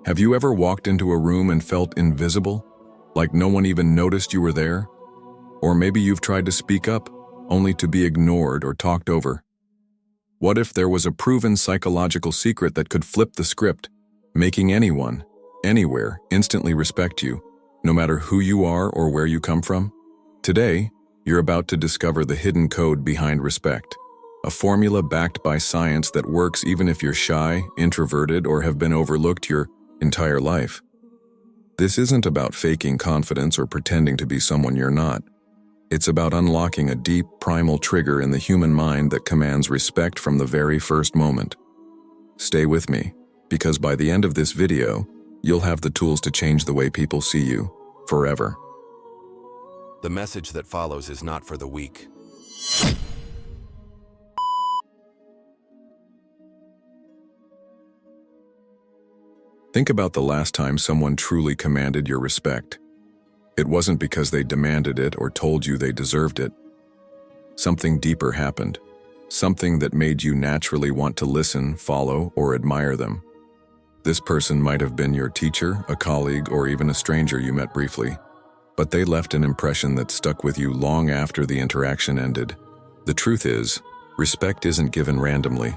Have you ever walked into a room and felt invisible? Like no one even noticed you were there? Or maybe you've tried to speak up, only to be ignored or talked over. What if there was a proven psychological secret that could flip the script, making anyone, anywhere, instantly respect you, no matter who you are or where you come from? Today, you're about to discover the hidden code behind respect, a formula backed by science that works even if you're shy, introverted, or have been overlooked your entire life. This isn't about faking confidence or pretending to be someone you're not. It's about unlocking a deep, primal trigger in the human mind that commands respect from the very first moment. Stay with me, because by the end of this video, you'll have the tools to change the way people see you, forever. The message that follows is not for the weak. Think about the last time someone truly commanded your respect. It wasn't because they demanded it or told you they deserved it. Something deeper happened, something that made you naturally want to listen, follow, or admire them. This person might have been your teacher, a colleague, or even a stranger you met briefly, but they left an impression that stuck with you long after the interaction ended. The truth is, respect isn't given randomly.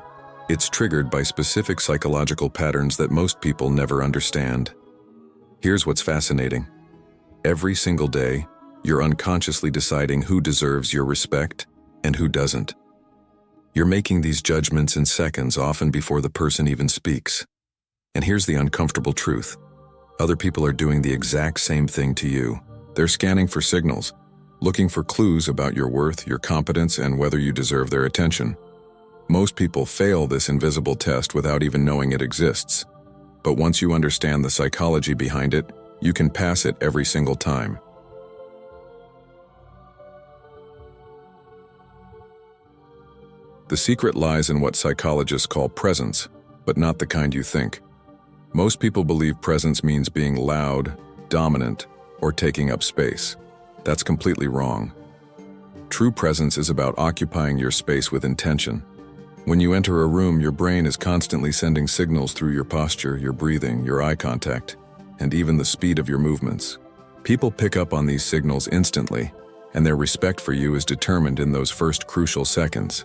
It's triggered by specific psychological patterns that most people never understand. Here's what's fascinating. Every single day, you're unconsciously deciding who deserves your respect and who doesn't. You're making these judgments in seconds, often before the person even speaks. And here's the uncomfortable truth. Other people are doing the exact same thing to you. They're scanning for signals, looking for clues about your worth, your competence, and whether you deserve their attention. Most people fail this invisible test without even knowing it exists. But once you understand the psychology behind it, you can pass it every single time. The secret lies in what psychologists call presence, but not the kind you think. Most people believe presence means being loud, dominant, or taking up space. That's completely wrong. True presence is about occupying your space with intention. When you enter a room, your brain is constantly sending signals through your posture, your breathing, your eye contact, and even the speed of your movements. People pick up on these signals instantly, and their respect for you is determined in those first crucial seconds.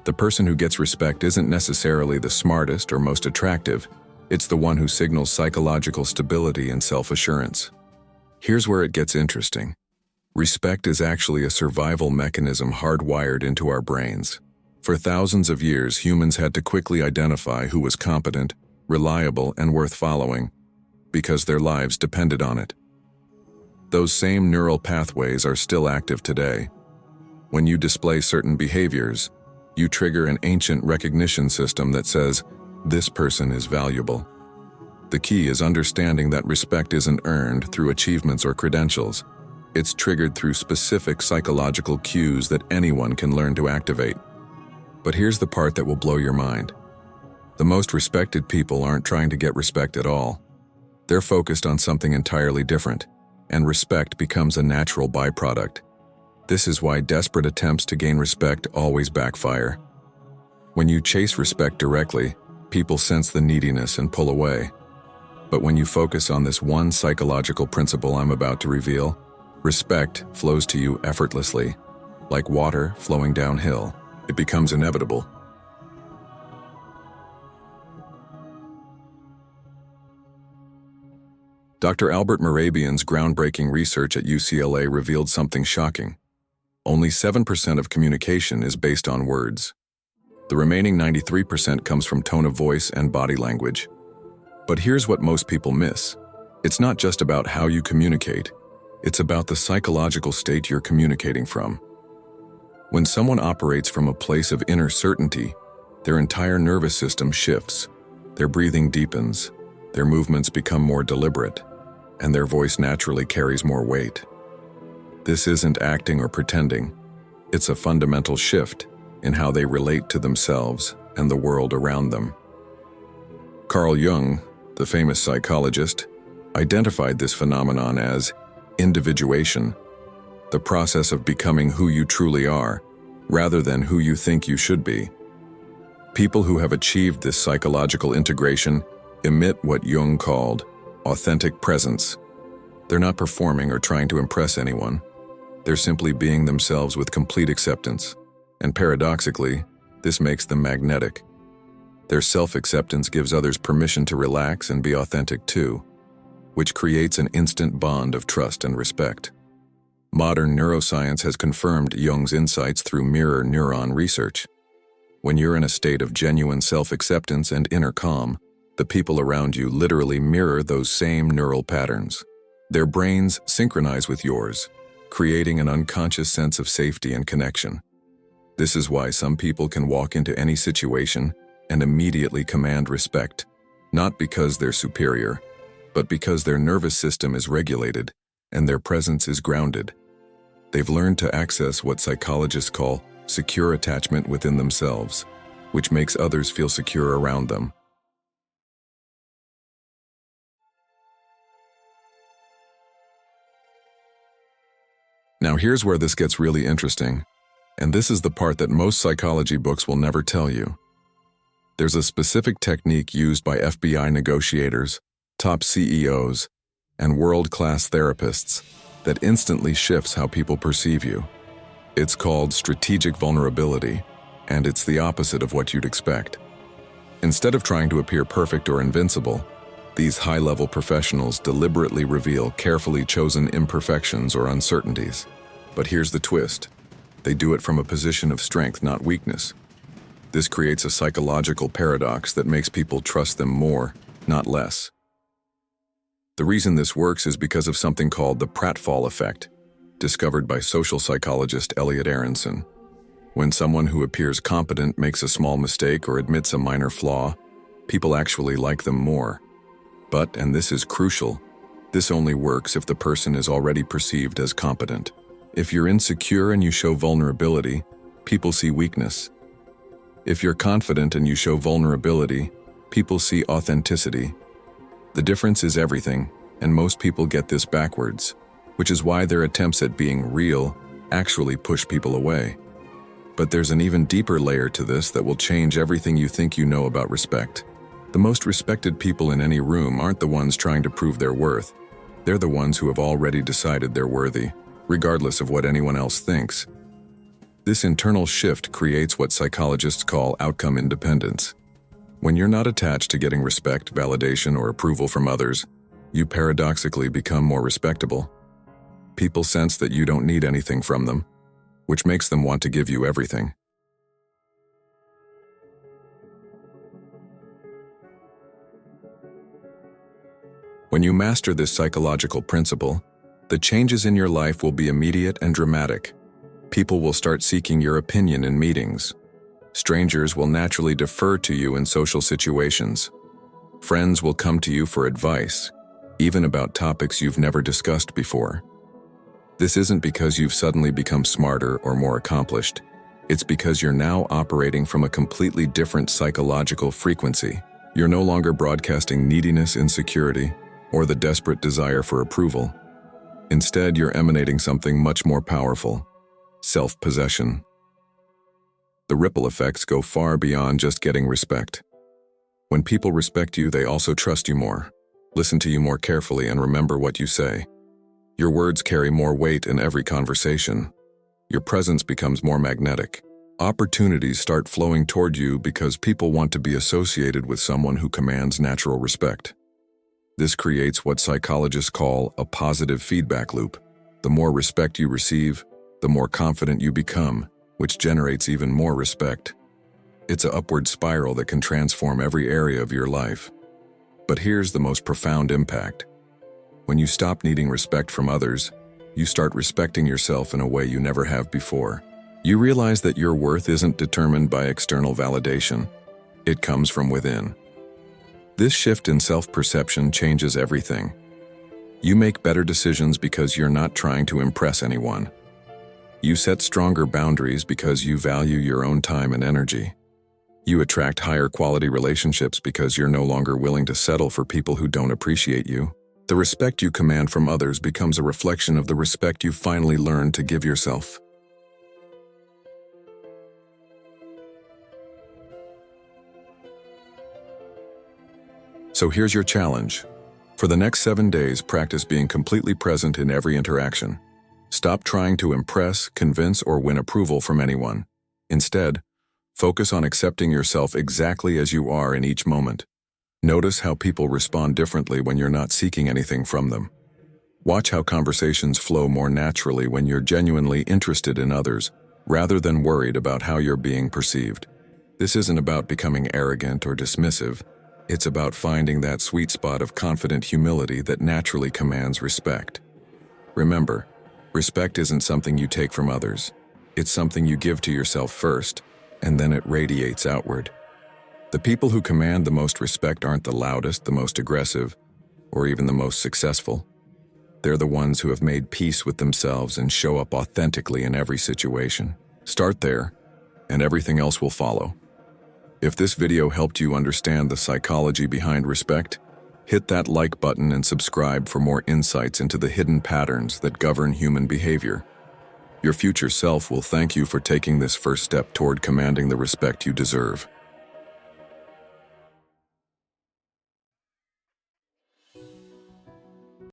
The person who gets respect isn't necessarily the smartest or most attractive. It's the one who signals psychological stability and self-assurance. Here's where it gets interesting. Respect is actually a survival mechanism hardwired into our brains. For thousands of years, humans had to quickly identify who was competent, reliable, and worth following, because their lives depended on it. Those same neural pathways are still active today. When you display certain behaviors, you trigger an ancient recognition system that says, "This person is valuable." The key is understanding that respect isn't earned through achievements or credentials. It's triggered through specific psychological cues that anyone can learn to activate. But here's the part that will blow your mind. The most respected people aren't trying to get respect at all. They're focused on something entirely different, and respect becomes a natural byproduct. This is why desperate attempts to gain respect always backfire. When you chase respect directly, people sense the neediness and pull away. But when you focus on this one psychological principle I'm about to reveal, respect flows to you effortlessly. Like water flowing downhill, it becomes inevitable. Dr. Albert Mehrabian's groundbreaking research at UCLA revealed something shocking. Only 7% of communication is based on words. The remaining 93% comes from tone of voice and body language. But here's what most people miss. It's not just about how you communicate. It's about the psychological state you're communicating from. When someone operates from a place of inner certainty, their entire nervous system shifts, their breathing deepens, their movements become more deliberate, and their voice naturally carries more weight. This isn't acting or pretending. It's a fundamental shift in how they relate to themselves and the world around them. Carl Jung, the famous psychologist, identified this phenomenon as individuation, the process of becoming who you truly are, rather than who you think you should be. People who have achieved this psychological integration emit what Jung called authentic presence. They're not performing or trying to impress anyone. They're simply being themselves with complete acceptance. And paradoxically, this makes them magnetic. Their self-acceptance gives others permission to relax and be authentic too, which creates an instant bond of trust and respect. Modern neuroscience has confirmed Jung's insights through mirror neuron research. When you're in a state of genuine self-acceptance and inner calm, the people around you literally mirror those same neural patterns. Their brains synchronize with yours, creating an unconscious sense of safety and connection. This is why some people can walk into any situation and immediately command respect, not because they're superior, but because their nervous system is regulated and their presence is grounded. They've learned to access what psychologists call secure attachment within themselves, which makes others feel secure around them. Now here's where this gets really interesting, and this is the part that most psychology books will never tell you. There's a specific technique used by FBI negotiators, top CEOs, and world-class therapists that instantly shifts how people perceive you. It's called strategic vulnerability, and it's the opposite of what you'd expect. Instead of trying to appear perfect or invincible, these high-level professionals deliberately reveal carefully chosen imperfections or uncertainties. But here's the twist. They do it from a position of strength, not weakness. This creates a psychological paradox that makes people trust them more, not less. The reason this works is because of something called the pratfall effect, discovered by social psychologist Elliot Aronson. When someone who appears competent makes a small mistake or admits a minor flaw, people actually like them more. But, and this is crucial, this only works if the person is already perceived as competent. If you're insecure and you show vulnerability, people see weakness. If you're confident and you show vulnerability, people see authenticity. The difference is everything, and most people get this backwards, which is why their attempts at being real actually push people away. But there's an even deeper layer to this that will change everything you think you know about respect. The most respected people in any room aren't the ones trying to prove their worth. They're the ones who have already decided they're worthy, regardless of what anyone else thinks. This internal shift creates what psychologists call outcome independence. When you're not attached to getting respect, validation, or approval from others, you paradoxically become more respectable. People sense that you don't need anything from them, which makes them want to give you everything. When you master this psychological principle, the changes in your life will be immediate and dramatic. People will start seeking your opinion in meetings. Strangers will naturally defer to you in social situations. Friends will come to you for advice, even about topics you've never discussed before. This isn't because you've suddenly become smarter or more accomplished. It's because you're now operating from a completely different psychological frequency. You're no longer broadcasting neediness, insecurity, or the desperate desire for approval. Instead, you're emanating something much more powerful: self-possession. The ripple effects go far beyond just getting respect. When people respect you, they also trust you more, listen to you more carefully, and remember what you say. Your words carry more weight in every conversation. Your presence becomes more magnetic. Opportunities start flowing toward you because people want to be associated with someone who commands natural respect. This creates what psychologists call a positive feedback loop. The more respect you receive, the more confident you become, which generates even more respect. It's an upward spiral that can transform every area of your life. But here's the most profound impact. When you stop needing respect from others, you start respecting yourself in a way you never have before. You realize that your worth isn't determined by external validation. It comes from within. This shift in self-perception changes everything. You make better decisions because you're not trying to impress anyone. You set stronger boundaries because you value your own time and energy. You attract higher quality relationships because you're no longer willing to settle for people who don't appreciate you. The respect you command from others becomes a reflection of the respect you finally learned to give yourself. So here's your challenge. For the next 7 days, practice being completely present in every interaction. Stop trying to impress, convince, or win approval from anyone. Instead, focus on accepting yourself exactly as you are in each moment. Notice how people respond differently when you're not seeking anything from them. Watch how conversations flow more naturally when you're genuinely interested in others, rather than worried about how you're being perceived. This isn't about becoming arrogant or dismissive. It's about finding that sweet spot of confident humility that naturally commands respect. Remember, respect isn't something you take from others. It's something you give to yourself first, and then it radiates outward. The people who command the most respect aren't the loudest, the most aggressive, or even the most successful. They're the ones who have made peace with themselves and show up authentically in every situation. Start there, and everything else will follow. If this video helped you understand the psychology behind respect, hit that like button and subscribe for more insights into the hidden patterns that govern human behavior. Your future self will thank you for taking this first step toward commanding the respect you deserve.